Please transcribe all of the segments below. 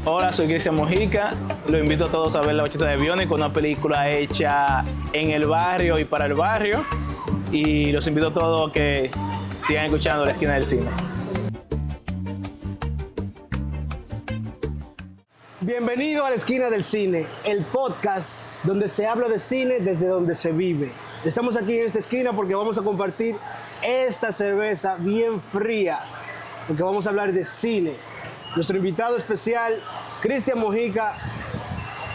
Hola, soy Cristian Mojica. Los invito a todos a ver La Bachata del Biónico, una película hecha en el barrio y para el barrio. Y los invito a todos a que sigan escuchando La Esquina del Cine. Bienvenido a La Esquina del Cine, el podcast donde se habla de cine desde donde se vive. Estamos aquí en esta esquina porque vamos a compartir esta cerveza bien fría, porque vamos a hablar de cine. Nuestro invitado especial, Cristian Mojica,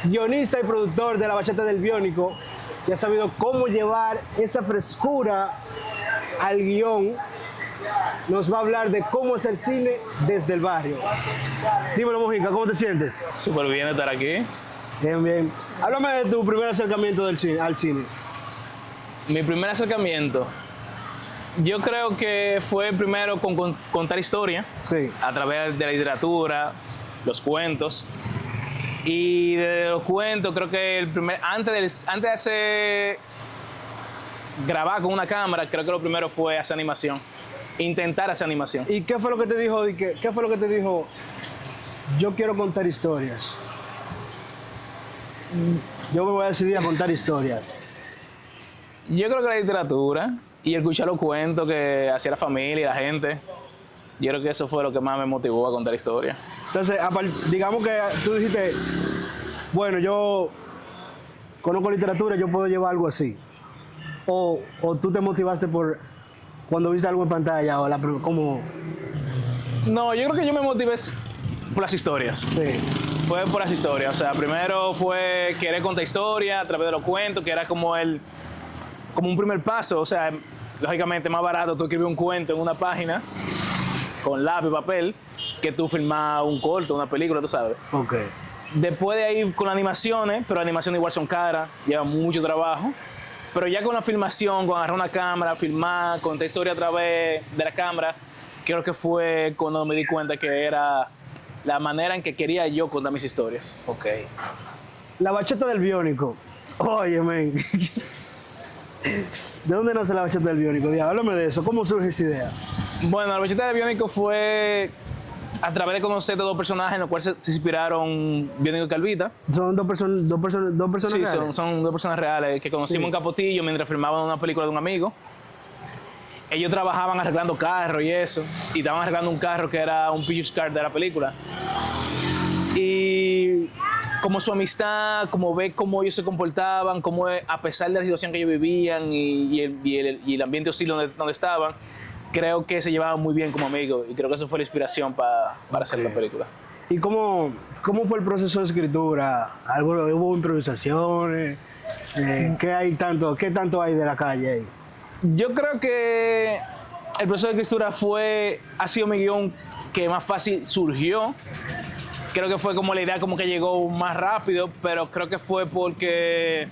guionista y productor de La Bachata del Biónico, que ha sabido cómo llevar esa frescura al guión. Nos va a hablar de cómo hacer cine desde el barrio. Dímelo, Mojica, ¿cómo te sientes? Súper bien estar aquí. Bien, bien. Háblame de tu primer acercamiento al cine. Mi primer acercamiento, yo creo que fue primero con contar historia, Sí. a través de la literatura, los cuentos. Y de los cuentos, creo que antes de hacer grabar con una cámara, creo que lo primero fue hacer animación. Intentar hacer animación. ¿Y qué fue lo que te dijo? ¿Qué fue lo que te dijo? Yo quiero contar historias. Yo me voy a decidir a contar historias. Yo creo que la literatura y escuchar los cuentos que hacía la familia y la gente, yo creo que eso fue lo que más me motivó a contar historias. Entonces, digamos que tú dijiste, bueno, yo conozco literatura, yo puedo llevar algo así. O tú te motivaste por cuando viste algo en pantalla como... No, yo creo que yo me motivé por las historias. Sí. Fue por las historias. O sea, primero fue querer contar historias a través de los cuentos, que era como un primer paso. O sea, lógicamente más barato tú escribir un cuento en una página con lápiz y papel que tú filmar un corto, una película, tú sabes. Ok. Después de ahí con las animaciones, pero las animaciones igual son caras, llevan mucho trabajo. Pero ya con la filmación, con agarrar una cámara, filmar, contar historia a través de la cámara, creo que fue cuando me di cuenta que era la manera en que quería yo contar mis historias. Ok. La Bachata del Biónico. Oye, men. ¿De dónde nace la Bachata del Biónico? Háblame de eso. ¿Cómo surge esa idea? Bueno, La Bachata del Biónico fue a través de conocer de dos personajes en los cuales se inspiraron Biónico y Calvita. Son dos personas Sí, reales. son dos personas reales que conocimos en Capotillo mientras filmaban una película de un amigo. Ellos trabajaban arreglando carros y eso, y estaban arreglando un carro que era un picture car de la película. Y como su amistad, como ver cómo ellos se comportaban, cómo a pesar de la situación que ellos vivían y el ambiente hostil donde estaban, creo que se llevaban muy bien como amigos y creo que eso fue la inspiración para hacer la película. ¿Y cómo fue el proceso de escritura? ¿Hubo improvisaciones? ¿Qué tanto hay de la calle ahí? Yo creo que el proceso de escritura ha sido mi guión que más fácil surgió. Creo que fue como la idea como que llegó más rápido, pero creo que fue porque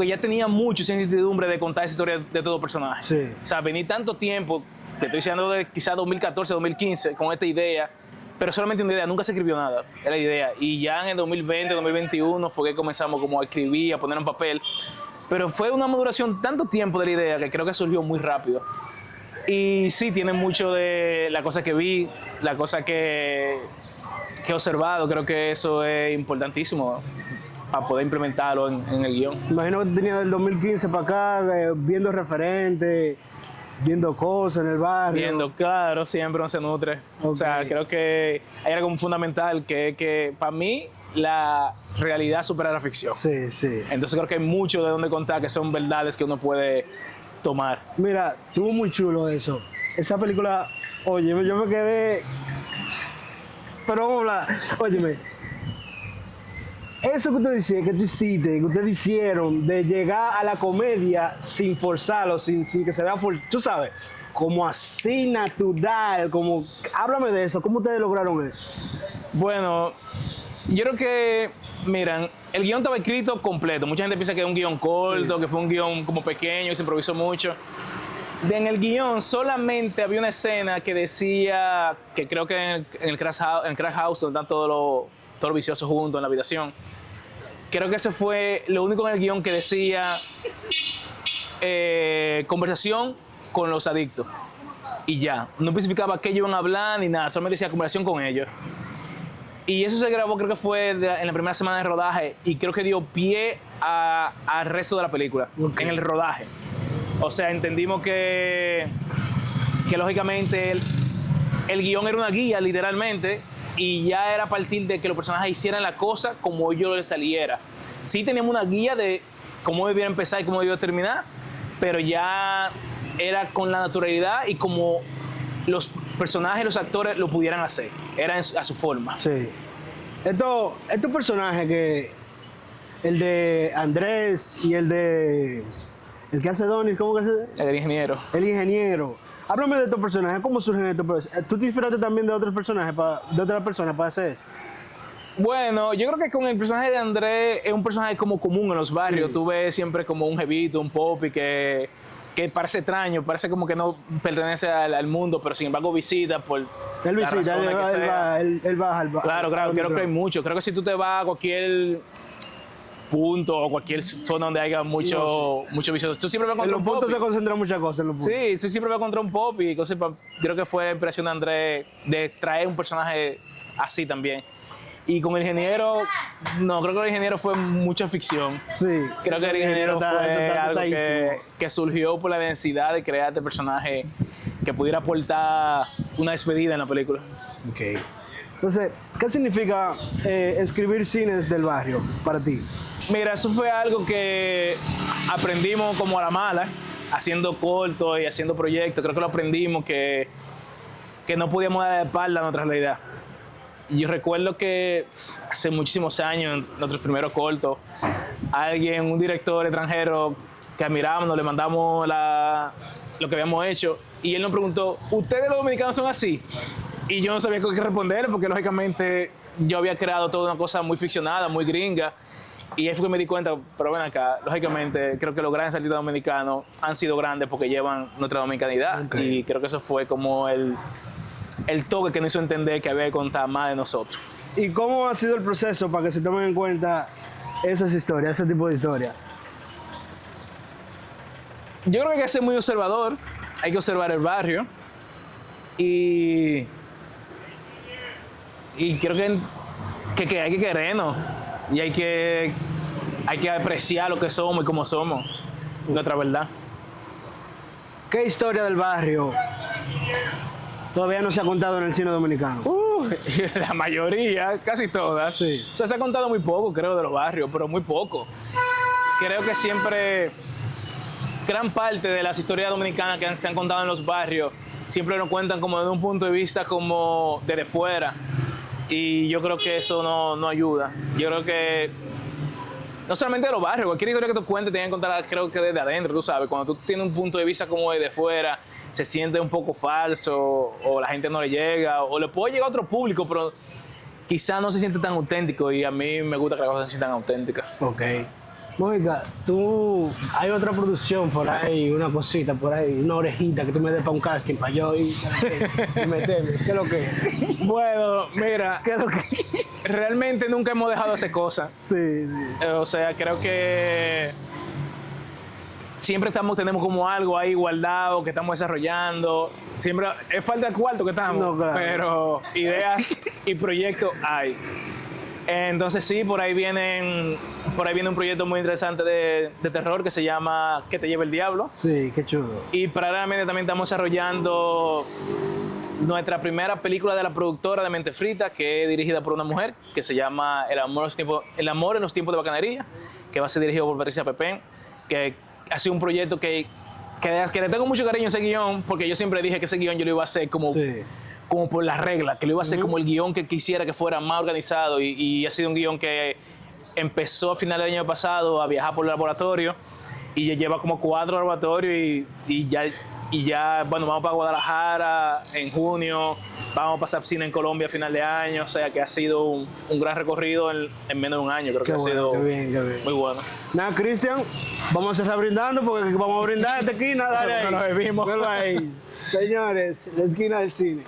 ya tenía mucha incertidumbre de contar esa historia de todo personaje. Sí. O sea, vení tanto tiempo, te estoy diciendo de quizás 2014, 2015, con esta idea, pero solamente una idea, nunca se escribió nada, era la idea. Y ya en el 2020, 2021 fue que comenzamos como a escribir, a poner en papel. Pero fue una maduración tanto tiempo de la idea que creo que surgió muy rápido. Y sí, tiene mucho de la cosa que vi, la cosa que he observado. Creo que eso es importantísimo para poder implementarlo en el guión. Imagino que tenía del 2015 para acá, viendo referentes, viendo cosas en el barrio. Viendo, claro, siempre uno se nutre. Okay. O sea, creo que hay algo fundamental que para mí la realidad supera la ficción. Sí, sí. Entonces creo que hay mucho de donde contar que son verdades que uno puede tomar. Mira, estuvo muy chulo eso. Esa película, oye, yo me quedé... Pero vamos a hablar, óyeme. Eso que tú decías, que tú hiciste, que ustedes hicieron, de llegar a la comedia sin forzarlo, sin que se vea, tú sabes, como así natural, como... Háblame de eso, ¿cómo ustedes lograron eso? Bueno, yo creo que, miran, el guión estaba escrito completo. Mucha gente piensa que es un guión corto, que fue un guión como pequeño y se improvisó mucho. En el guión solamente había una escena que decía, que creo que en el Crash House, donde están todos los viciosos juntos en la habitación, creo que ese fue lo único en el guión que decía conversación con los adictos. Y ya, no especificaba qué ellos iban a hablar ni nada, solamente decía conversación con ellos. Y eso se grabó, creo que fue en la primera semana de rodaje, y creo que dio pie al resto de la película, en el rodaje. O sea, entendimos que lógicamente el guión era una guía, literalmente, y ya era a partir de que los personajes hicieran la cosa como ellos les saliera. Sí teníamos una guía de cómo debía empezar y cómo debía terminar, pero ya era con la naturalidad y como los personajes, los actores lo pudieran hacer. Era a su forma. Sí. Estos personajes que... El de Andrés y el de... El que hace Donnie, ¿cómo que se...? El ingeniero. El ingeniero. Háblame de estos personajes, ¿cómo surgen estos personajes? ¿Tú te inspiraste también de otros personajes, de otras personas para hacer eso? Bueno, yo creo que con el personaje de Andrés es un personaje como común en los barrios. Sí. Tú ves siempre como un jevito, un popi que parece extraño, parece como que no pertenece al mundo, pero sin embargo visita por Él la visita, razón que sea. él baja. Claro, creo que hay mucho. Creo que si tú te vas a cualquier punto o cualquier zona donde haya mucho visitadores, tú siempre vas a En encontrar los un puntos popi. se concentran muchas cosas. En los puntos. Sí, tú siempre vas a encontrar un popi y cosas. Creo que fue la impresión de Andrés de traer un personaje así también. Y con el ingeniero, no, creo que el ingeniero fue mucha ficción. Sí. Creo que el ingeniero está fue algo tratadísimo. que surgió por la necesidad de crear este personaje que pudiera aportar una despedida en la película. Ok. Entonces, ¿qué significa escribir cine desde el barrio para ti? Mira, eso fue algo que aprendimos como a la mala, haciendo cortos y haciendo proyectos. Creo que lo aprendimos que no podíamos dar de espalda a nuestra realidad. Y yo recuerdo que hace muchísimos años, en nuestros primeros cortos, un director extranjero que admirábamos, le mandamos lo que habíamos hecho, y él nos preguntó, ¿ustedes los dominicanos son así? Y yo no sabía qué responderle, porque lógicamente yo había creado toda una cosa muy ficcionada, muy gringa, y ahí fue que me di cuenta, pero ven acá, lógicamente creo que los grandes artistas dominicanos han sido grandes porque llevan nuestra dominicanidad, Okay. y creo que eso fue como el toque que nos hizo entender que había que contar más de nosotros. ¿Y cómo ha sido el proceso para que se tomen en cuenta esas historias, ese tipo de historias? Yo creo que hay que ser muy observador, hay que observar el barrio y creo que hay que querernos y hay que apreciar lo que somos y cómo somos, nuestra verdad. ¿Qué historia del barrio todavía no se ha contado en el cine dominicano? La mayoría, casi todas. Sí. O sea, se ha contado muy poco, creo, de los barrios, pero muy poco. Creo que siempre, gran parte de las historias dominicanas que se han contado en los barrios, siempre nos cuentan como desde un punto de vista como desde fuera. Y yo creo que eso no ayuda. Yo creo que, no solamente de los barrios, cualquier historia que tú cuentes, tienes que contarla, creo que desde adentro, tú sabes. Cuando tú tienes un punto de vista como desde fuera, se siente un poco falso, o la gente no le llega, o le puede llegar a otro público, pero quizás no se siente tan auténtico, y a mí me gusta que las cosas se sientan auténticas. Ok. Mónica, hay otra producción por ahí, una cosita por ahí, una orejita que tú me des para un casting, para yo ir y meterme. ¿Qué es lo que es? Bueno, mira, ¿Qué es lo que realmente nunca hemos dejado de hacer cosas. Sí, sí. O sea, creo que siempre tenemos como algo ahí guardado que estamos desarrollando. Siempre es falta de cuarto que estamos, No, claro. pero ideas y proyectos hay. Entonces sí, por ahí viene un proyecto muy interesante de terror que se llama Que te lleve el diablo. Sí, qué chulo. Y paralelamente también estamos desarrollando nuestra primera película de la productora de Mente Frita, que es dirigida por una mujer, que se llama El amor en los tiempos de bacanería, que va a ser dirigido por Patricia Pepén, que ha sido un proyecto que le tengo mucho cariño a ese guión, porque yo siempre dije que ese guión yo lo iba a hacer como por las reglas, que lo iba a hacer como el guión que quisiera que fuera más organizado, y ha sido un guión que empezó a final del año pasado a viajar por el laboratorio, y ya lleva como 4 laboratorios, y ya, bueno, vamos para Guadalajara en junio, vamos a pasar cine en Colombia a final de año, o sea que ha sido un gran recorrido en menos de un año, creo que ha sido qué bien. muy bueno. Nada, Cristian, vamos a cerrar brindando porque vamos a brindar esta esquina, dale ahí. Nos bebimos. Velo ahí. Señores, la esquina del cine.